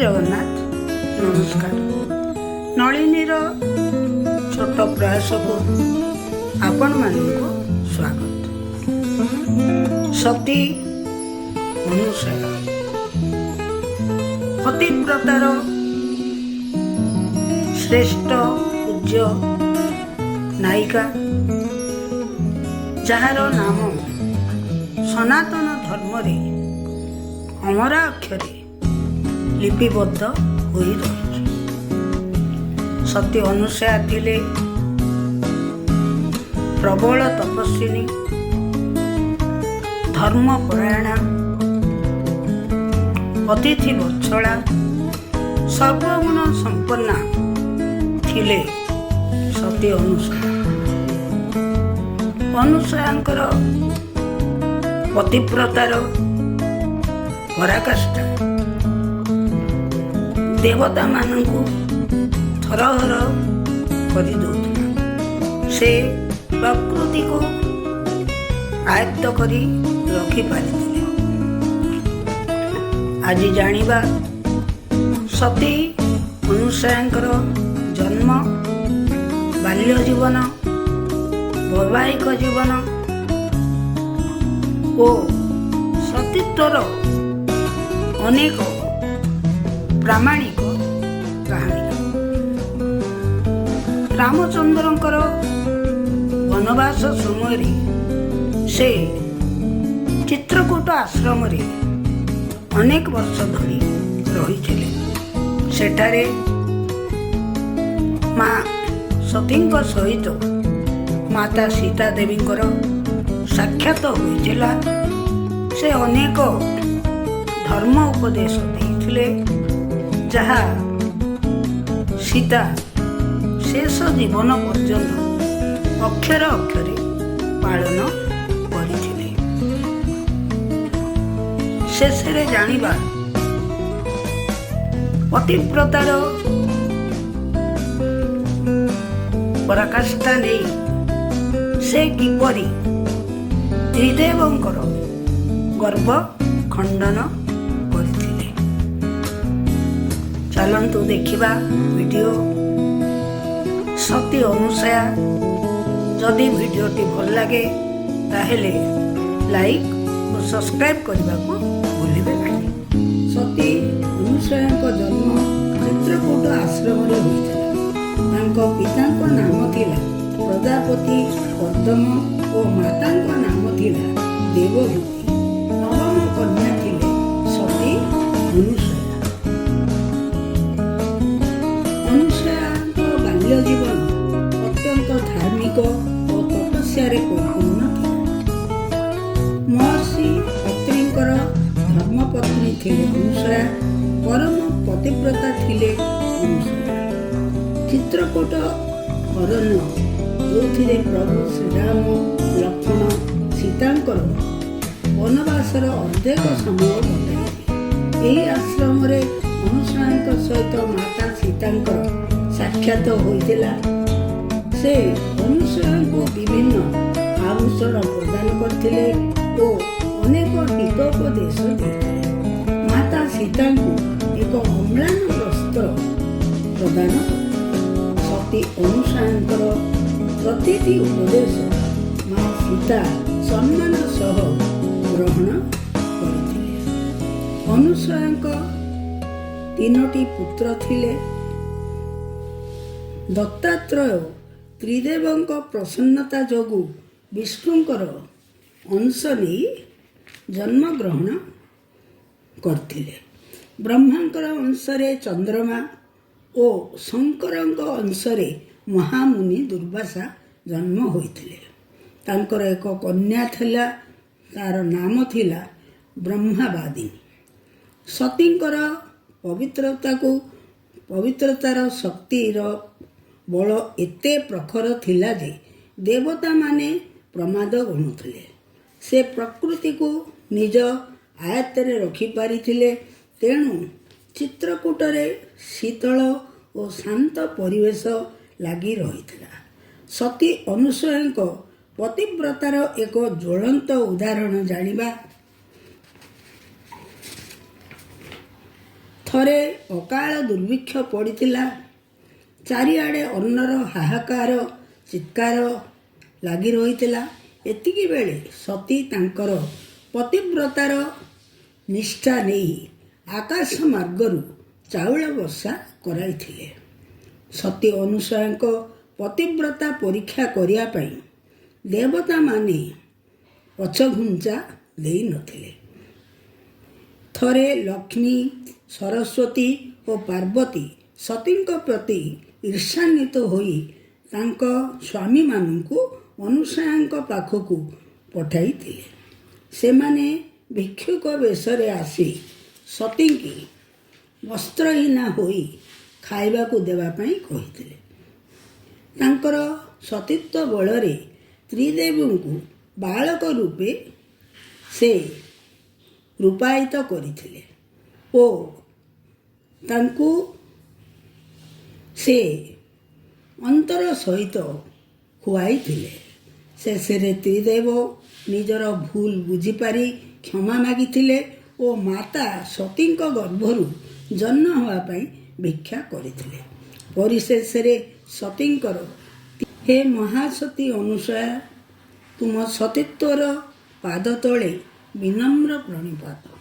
जगन्नाथ नमस्कार। नलिनीर छोट प्रयास को आपण मानक स्वागत। सती अनुसया पतिव्रतार श्रेष्ठ पूज्य नायिका, जार नाम सनातन धर्म रे अमरा अक्षरे लिपिबद्ध हो रही। सती अनुसया थिले प्रबल तपस्विनी, धर्मपरायणा, अतिथि वत्सला, सर्वगुण संपन्ना थिले सती अनुसया। अनुसयांकर पतिव्रतार पराकाष्ठा देवता मानू थरहर कर से प्रकृति को आयत्त करी रखी पारिथिले। आज जानिबा सती अनुसयांकर जन्म, बाल्य जीवन, वैवाहिक जीवन और सतीत्वर अनेक प्रामाणिक कहानी। रामचंद्रंकर वनवास समय से चित्रकूट आश्रम रे अनेक वर्ष धरी रही। सेठारे माँ सती सहित माता सीता देवी साक्षात होइथिला। से अनेक धर्म उपदेश देइथिले, जहा सीता शेष जीवन पर्यंत अक्षर अक्षरे पालन करथिले। शेषरे जानिबा पतिव्रतार पराकाष्ठा नहीं से किपरि त्रिदेवंकर गर्व खंडन करथिले। चलंतु देखिबा वीडियो सती अनुसया। जदि वीडियोटी भल लगे ताहेले लाइक और सब्सक्राइब करने को भूलिबे नहीं। सती अनुसया जन्म चित्रकूट आश्रम रे होइथिला। तांको पितांको नाम थिला प्रजापति कर्दम और मातांको नाम थिला देवहूति। नवम कन्या थिले सती अनुसया। अनुसयाको बाल्य जीवन अत्यंत धार्मिक और तपस्यारे परिपूर्ण थिला। महर्षि अत्रिंकर धर्मपत्नी थिले अनुसया, परम पतिव्रता थिले अनुसया। चित्रकूट अरण्य जोथिरे प्रभु श्रीराम, लक्ष्मण, सीतांकर वनवासर अर्धेक समय कटाइले। यही आश्रम रे अनुसया सहित माता सीतांकर साक्षात होइतिला। से अनुसया को विभिन्न आभूषण प्रदान करथिले और अनेक टीकोपदेश देथिले। माता सीता को एक अम्लान वस्त्र प्रदान करथिले। सती अनुसयांकर प्रतिटी उपदेश माँ सीता सम्मान सह ग्रहण करथिले। अनुसयांक तीनोटी पुत्र थिले। दत्तात्रेय त्रिदेवंक प्रसन्नता जोगु विष्णुंकर अंश नहीं जन्म ग्रहण करथिले। ब्रह्मांकर अंशरे चंद्रमा और शंकरंक अंशरे महामुनि दुर्वासा जन्म होइथिले। तांकर एक कन्या थिला, तार नाम थिला ब्रह्मावादिनी। सतींकर पवित्रतार शक्तिर बल एते प्रखर थिला जे देवता माने प्रमाद गणुथिले। से प्रकृति को निज आयत्तरे रखि पारिथिले। तेणु चित्रकूटरे शीतल और शांत परिवेश लगी रही। सती अनुसया पतिव्रतार एक ज्वलंत उदाहरण जानिबा। ଥରେ ଅକାଳ ଦୁର୍ଭିକ୍ଷ ପଡ଼ିଥିଲା। ଚାରିଆଡ଼େ ଅନ୍ନର ହାହାକାର ଚିତ୍କାର ଲାଗି ରହିଥିଲା। ଏତିକି ବେଳେ ସତୀ ତାଙ୍କର ପତିବ୍ରତାର ନିଷ୍ଠା ନେଇ ଆକାଶ ମାର୍ଗରୁ ଚାଉଳ ବର୍ଷା କରାଇଥିଲେ। ସତୀ ଅନୁସୂୟାଙ୍କ ପତିବ୍ରତା ପରୀକ୍ଷା କରିବା ପାଇଁ ଦେବତାମାନେ ପଛଘୁଞ୍ଚା ଦେଇନଥିଲେ। ଥରେ ଲକ୍ଷ୍ମୀ, ସରସ୍ୱତୀ ଓ ପାର୍ବତୀ ସତୀଙ୍କ ପ୍ରତି ଈର୍ଷାନ୍ୱିତ ହୋଇ ତାଙ୍କ ସ୍ୱାମୀମାନଙ୍କୁ ଅନୁସୂୟାଙ୍କ ପାଖକୁ ପଠାଇଥିଲେ। ସେମାନେ ଭିକ୍ଷୁକ ବେଶରେ ଆସି ସତୀଙ୍କୁ ବସ୍ତ୍ରହୀନା ହୋଇ ଖାଇବାକୁ ଦେବା ପାଇଁ କହିଥିଲେ। ତାଙ୍କର ସତୀତ୍ୱ ବଳରେ ତ୍ରିଦେବୀଙ୍କୁ ବାଳକ ରୂପେ ସେ ରୂପାୟିତ କରିଥିଲେ ଓ ତାଙ୍କୁ ସେ ଅନ୍ତର ସହିତ ଖୁଆଇଥିଲେ। ଶେଷରେ ତ୍ରିଦେବ ନିଜର ଭୁଲ ବୁଝିପାରି କ୍ଷମା ମାଗିଥିଲେ ଓ ମାତା ସତୀଙ୍କ ଗର୍ଭରୁ ଜନ୍ମ ହେବା ପାଇଁ ଭିକ୍ଷା କରିଥିଲେ। ପରିଶେଷରେ ସତୀଙ୍କର ହେ ମହାସତୀ ଅନୁସୂୟା, ତୁମ ସତୀତ୍ୱର ପାଦ ତଳେ ବିନମ୍ର ପ୍ରଣିପାତ।